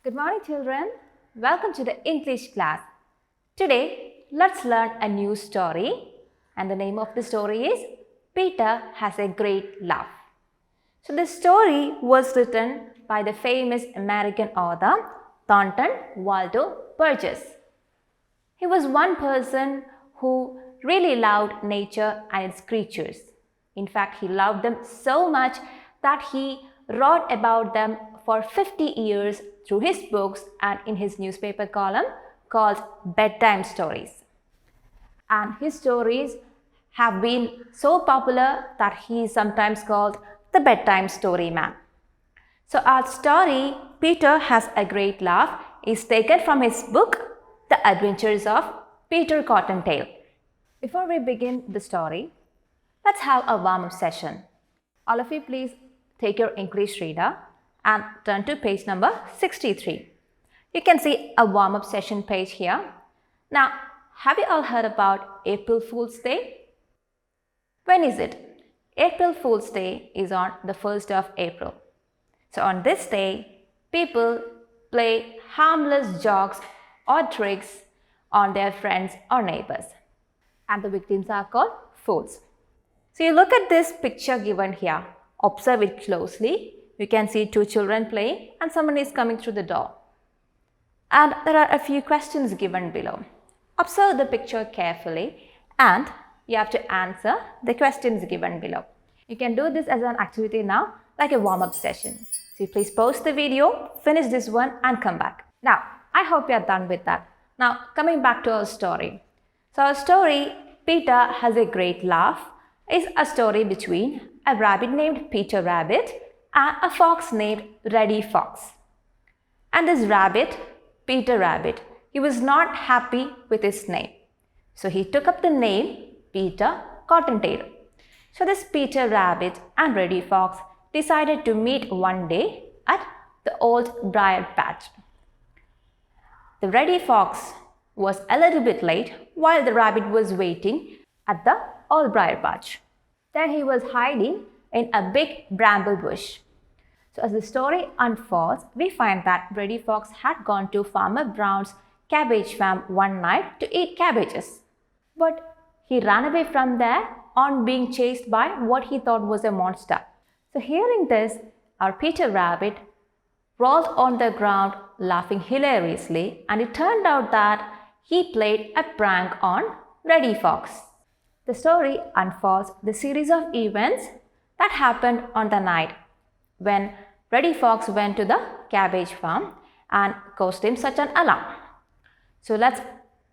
Good morning, children. Welcome to the English class. Today, let's learn a new story. And the name of the story is Peter Has a Great Laugh. So, the story was written by the famous American author Thornton Waldo Burgess. He was one person who really loved nature and its creatures. In fact, he loved them so much that he wrote about them for 50 years through his books and in his newspaper column called Bedtime Stories. And his stories have been so popular that he is sometimes called the Bedtime Story Man. So our story, Peter Has a Great Laugh, is taken from his book, The Adventures of Peter Cottontail. Before we begin the story, let's have a warm-up session. All of you please take your English reader and turn to page number 63. You can see a warm-up session page here. Now, have you all heard about April Fool's Day? When is it? April Fool's Day is on the 1st of April. So on this day, people play harmless jokes or tricks on their friends or neighbors. And the victims are called fools. So you look at this picture given here. Observe it closely. You can see two children playing and someone is coming through the door. And there are a few questions given below. Observe the picture carefully and you have to answer the questions given below. You can do this as an activity now, like a warm-up session. So please pause the video, finish this one and come back. Now, I hope you are done with that. Now, coming back to our story. So our story, Peter Has a Great Laugh, is a story between a rabbit named Peter Rabbit and a fox named Reddy Fox. And this rabbit, Peter Rabbit, he was not happy with his name. So he took up the name Peter Cottontail. So this Peter Rabbit and Reddy Fox decided to meet one day at the old briar patch. The Reddy Fox was a little bit late while the rabbit was waiting at the old briar patch. Then he was hiding in a big bramble bush. So as the story unfolds, we find that Reddy Fox had gone to Farmer Brown's cabbage farm one night to eat cabbages. But he ran away from there on being chased by what he thought was a monster. So hearing this, our Peter Rabbit rolled on the ground laughing hilariously, and it turned out that he played a prank on Reddy Fox. The story unfolds the series of events that happened on the night when Reddy Fox went to the cabbage farm and caused him such an alarm. So let's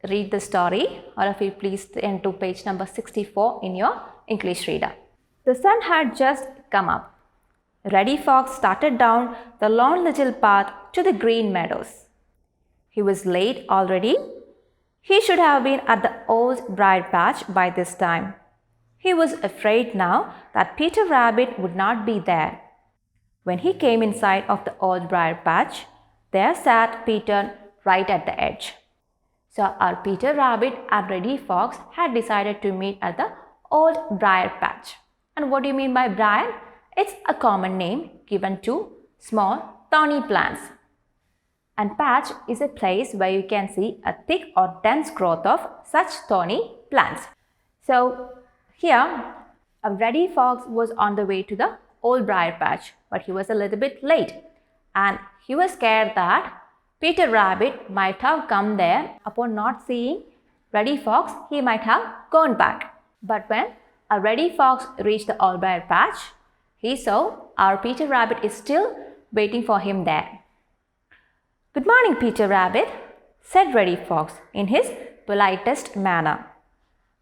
read the story. All of you please turn to page number 64 in your English reader. The sun had just come up. Reddy Fox started down the long little path to the green meadows. He was late already. He should have been at the old briar patch by this time. He was afraid now that Peter Rabbit would not be there. When he came in sight of the old briar patch, there sat Peter right at the edge. So our Peter Rabbit and Reddy Fox had decided to meet at the old briar patch. And what do you mean by briar? It's a common name given to small thorny plants. And patch is a place where you can see a thick or dense growth of such thorny plants. So here, a Reddy Fox was on the way to the old briar patch, but he was a little bit late. And he was scared that Peter Rabbit might have come there. Upon not seeing Reddy Fox, he might have gone back. But when a Reddy Fox reached the old briar patch, he saw our Peter Rabbit is still waiting for him there. "Good morning, Peter Rabbit," said Reddy Fox in his politest manner.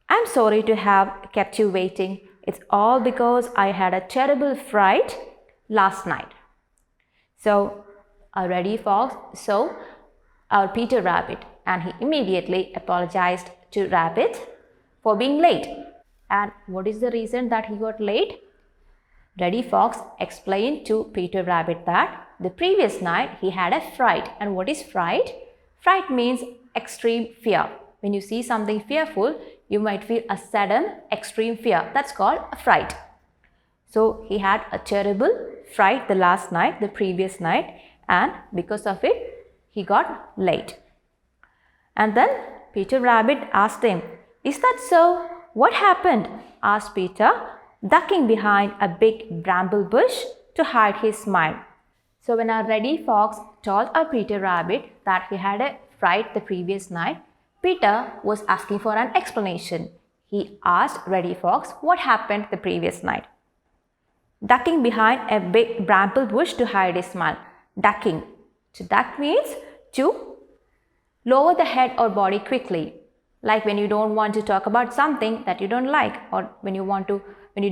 "I'm sorry to have kept you waiting. It's all because I had a terrible fright last night." So, our Reddy Fox saw our Peter Rabbit and he immediately apologized to Rabbit for being late. And what is the reason that he got late? Reddy Fox explained to Peter Rabbit that the previous night he had a fright. And what is fright? Fright means extreme fear. When you see something fearful, you might feel a sudden extreme fear. That's called a fright. So he had a terrible fright the previous night, and because of it, he got late. And then Peter Rabbit asked him, "Is that so? What happened?" asked Peter, ducking behind a big bramble bush to hide his smile. So when our Reddy Fox told our Peter Rabbit that he had a fright the previous night, Peter was asking for an explanation. He asked Reddy Fox what happened the previous night. Ducking behind a big bramble bush to hide his smile. Ducking. To duck means to lower the head or body quickly. Like when you don't want to talk about something that you don't like, or when you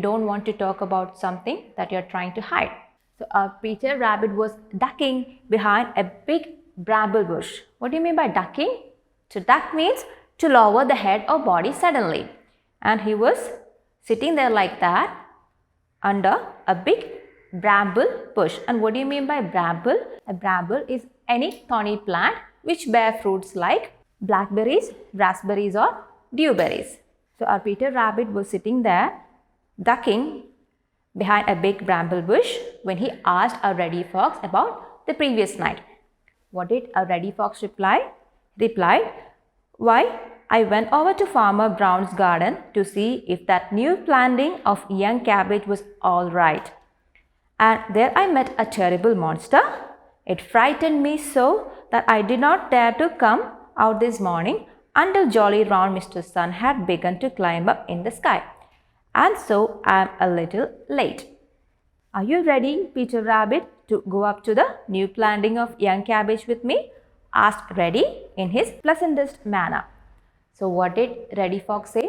don't want to talk about something that you're trying to hide. So Peter Rabbit was ducking behind a big bramble bush. What do you mean by ducking? To duck means to lower the head or body suddenly. And he was sitting there like that under a big bramble bush. And what do you mean by bramble? A bramble is any thorny plant which bear fruits like blackberries, raspberries or dewberries. So our Peter Rabbit was sitting there ducking behind a big bramble bush when he asked our Reddy Fox about the previous night. What did our Reddy Fox reply? He replied, "Why, I went over to Farmer Brown's garden to see if that new planting of young cabbage was all right. And there I met a terrible monster. It frightened me so that I did not dare to come out this morning until jolly round Mr. Sun had begun to climb up in the sky. And so I am a little late." Are you ready, Peter Rabbit, to go up to the new planting of young cabbage with me? Asked Reddy in his pleasantest manner. So what did Reddy Fox say?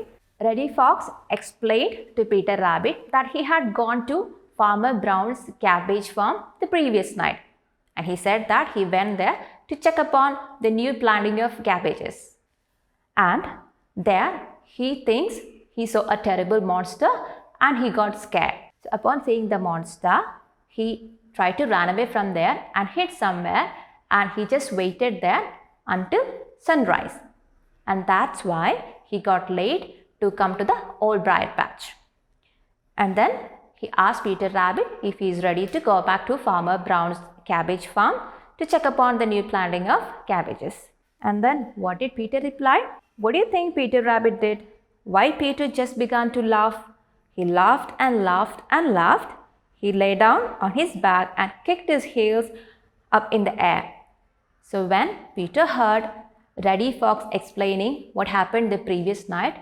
Reddy Fox explained to Peter Rabbit that he had gone to Farmer Brown's cabbage farm the previous night. And he said that he went there to check upon the new planting of cabbages. And there he thinks he saw a terrible monster and he got scared. So upon seeing the monster, he tried to run away from there and hid somewhere, and he just waited there until sunrise. And that's why he got late to come to the old briar patch. And then he asked Peter Rabbit if he is ready to go back to Farmer Brown's cabbage farm to check upon the new planting of cabbages. And then what did Peter reply? What do you think Peter Rabbit did? Why, Peter just began to laugh. He laughed and laughed and laughed. He lay down on his back and kicked his heels up in the air. So when Peter heard Reddy Fox explaining what happened the previous night,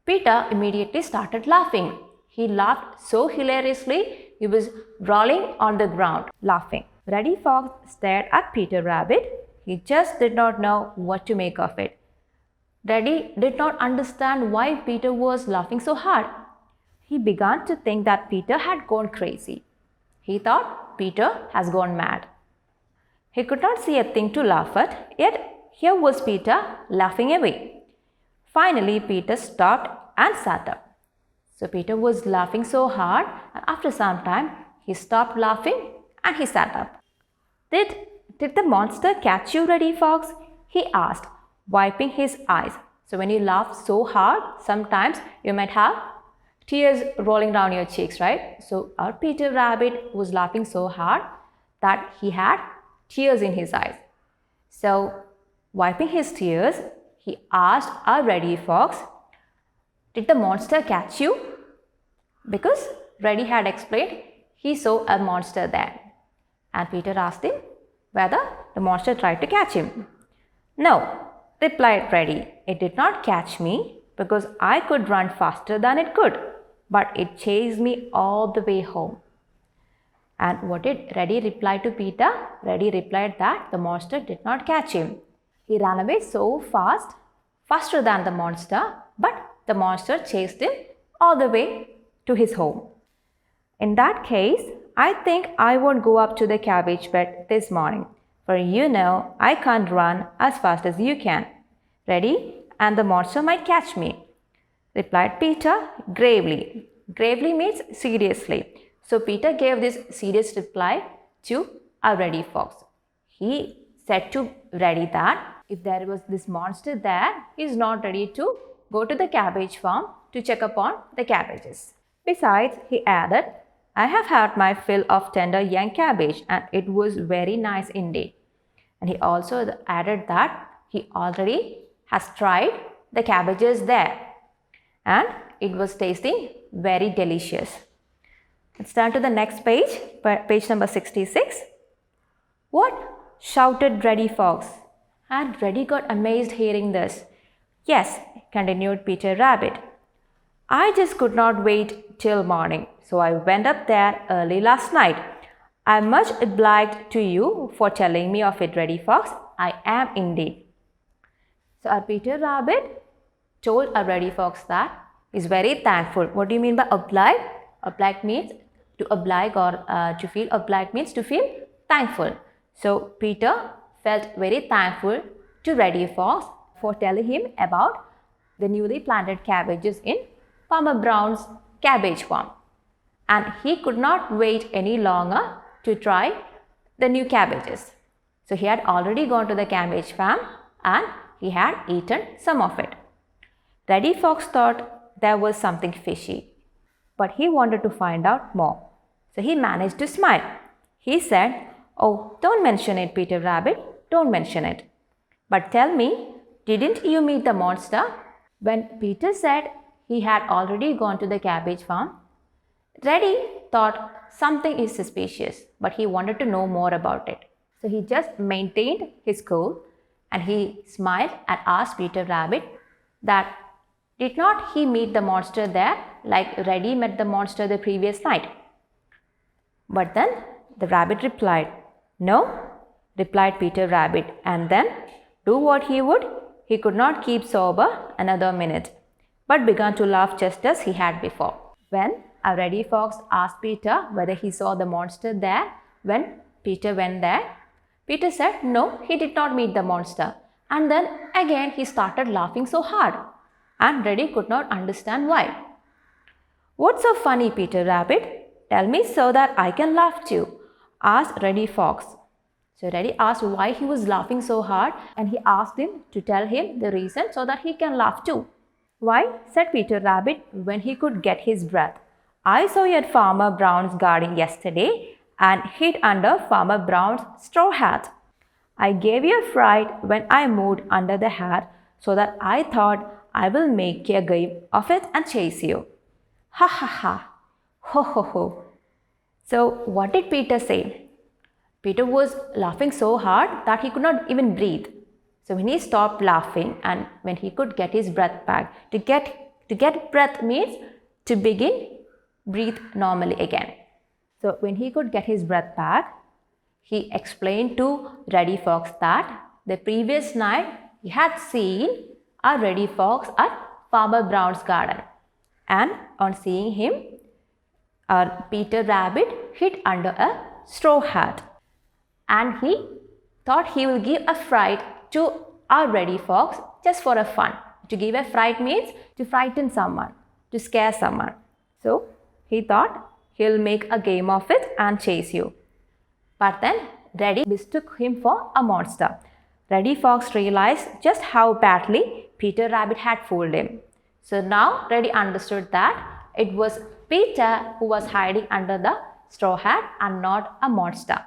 Peter immediately started laughing. He laughed so hilariously, he was rolling on the ground laughing. Reddy Fox stared at Peter Rabbit. He just did not know what to make of it. Reddy did not understand why Peter was laughing so hard. He began to think that Peter had gone crazy. He thought Peter has gone mad. He could not see a thing to laugh at, yet here was Peter laughing away. Finally, Peter stopped and sat up. So Peter was laughing so hard, and after some time, he stopped laughing and he sat up. Did the monster catch you, Reddy Fox? He asked, wiping his eyes. So when you laugh so hard, sometimes you might have tears rolling down your cheeks, right? So our Peter Rabbit was laughing so hard that he had tears in his eyes. So wiping his tears, he asked our Reddy Fox, did the monster catch you? Because Reddy had explained he saw a monster there. And Peter asked him whether the monster tried to catch him. No, replied Reddy, it did not catch me because I could run faster than it could, but it chased me all the way home. And what did Reddy reply to Peter? Reddy replied that the monster did not catch him. He ran away so fast, faster than the monster, but the monster chased him all the way to his home. In that case, I think I won't go up to the cabbage bed this morning, for you know I can't run as fast as you can. Ready? And the monster might catch me, replied Peter gravely. Gravely means seriously. So Peter gave this serious reply to our Reddy Fox. He said to Reddy that if there was this monster there, he is not ready to go to the cabbage farm to check upon the cabbages. Besides, he added, I have had my fill of tender young cabbage and it was very nice indeed. And he also added that he already has tried the cabbages there and it was tasting very delicious. Let's turn to the next page, page number 66. What? Shouted Reddy Fox. And Reddy got amazed hearing this. Yes, continued Peter Rabbit. I just could not wait till morning, so I went up there early last night. I am much obliged to you for telling me of it, Reddy Fox. I am indeed. So our Peter Rabbit told our Reddy Fox that he's very thankful. What do you mean by obliged? Obliged means to oblige, or to feel obliged means to feel thankful. So Peter felt very thankful to Reddy Fox for telling him about the newly planted cabbages in Farmer Brown's cabbage farm. And he could not wait any longer to try the new cabbages. So he had already gone to the cabbage farm and he had eaten some of it. Reddy Fox thought there was something fishy, but he wanted to find out more. So he managed to smile. He said, "Oh, don't mention it, Peter Rabbit, don't mention it. But tell me, didn't you meet the monster?" When Peter said he had already gone to the cabbage farm, Reddy thought something is suspicious, but he wanted to know more about it. So he just maintained his cool and he smiled and asked Peter Rabbit that did not he meet the monster there like Reddy met the monster the previous night? But then the rabbit replied, "No," replied Peter Rabbit, and then, do what he would, he could not keep sober another minute, but began to laugh just as he had before. When a Reddy Fox asked Peter whether he saw the monster there when Peter went there, Peter said no, he did not meet the monster. And then again he started laughing so hard, and Reddy could not understand why. "What's so funny, Peter Rabbit? Tell me so that I can laugh too," asked Reddy Fox. So Reddy asked why he was laughing so hard, and he asked him to tell him the reason so that he can laugh too. "Why," said Peter Rabbit when he could get his breath, "I saw you at Farmer Brown's garden yesterday and hid under Farmer Brown's straw hat. I gave you a fright when I moved under the hat, so that I thought I will make a game of it and chase you. Ha ha ha! Ho ho ho!" So what did Peter say? Peter was laughing so hard that he could not even breathe. So when he stopped laughing and when he could get his breath back, to get breath means to begin breathe normally again. So when he could get his breath back, he explained to Reddy Fox that the previous night he had seen a Reddy Fox at Farmer Brown's garden, and on seeing him, Peter Rabbit hid under a straw hat, and he thought he will give a fright to our Reddy Fox just for a fun. To give a fright means to frighten someone, to scare someone. So he thought he'll make a game of it and chase you. But then Reddy mistook him for a monster. Reddy Fox realized just how badly Peter Rabbit had fooled him. So now Reddy understood that it was Peter who was hiding under the straw hat and not a monster.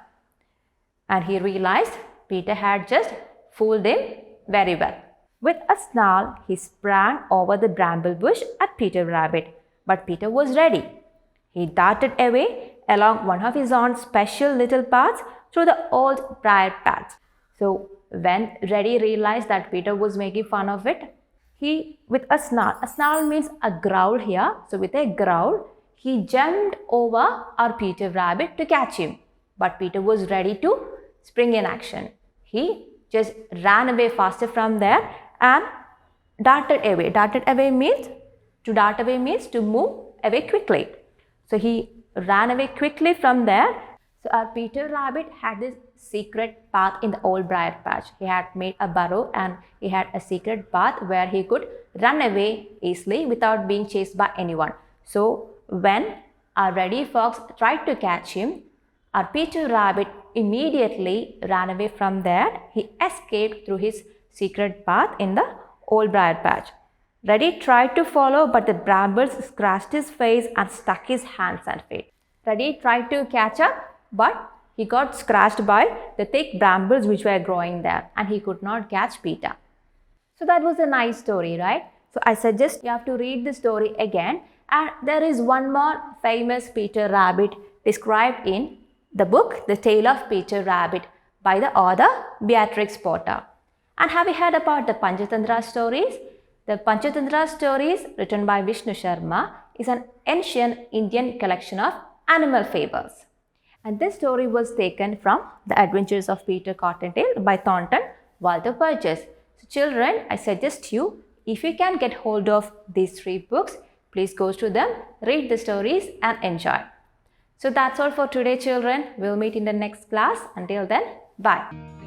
And he realized Peter had just fooled him very well. With a snarl, he sprang over the bramble bush at Peter Rabbit. But Peter was ready. He darted away along one of his own special little paths through the old briar patch. So when Reddy realized that Peter was making fun of it, he, with a snarl means a growl here. So with a growl, he jumped over our Peter Rabbit to catch him. But Peter was ready to spring in action. He just ran away faster from there and darted away. Darted away means to move away quickly. So he ran away quickly from there. So our Peter Rabbit had this secret path in the old briar patch. He had made a burrow and he had a secret path where he could run away easily without being chased by anyone. So when our Reddy Fox tried to catch him, our Peter Rabbit immediately ran away from there. He escaped through his secret path in the old briar patch. Reddy tried to follow, but the brambles scratched his face and stuck his hands and feet. Reddy tried to catch up, but he got scratched by the thick brambles which were growing there and he could not catch Peter. So that was a nice story, right? So I suggest you have to read the story again. And there is one more famous Peter Rabbit described in the book The Tale of Peter Rabbit by the author Beatrix Potter. And have you heard about the Panchatantra stories? The Panchatantra stories written by Vishnu Sharma is an ancient Indian collection of animal fables. And this story was taken from The Adventures of Peter Cottontail by Thornton Walter Burgess. So children, I suggest you, if you can get hold of these 3 books, please go to them, read the stories and enjoy. So that's all for today, children. We'll meet in the next class. Until then, bye.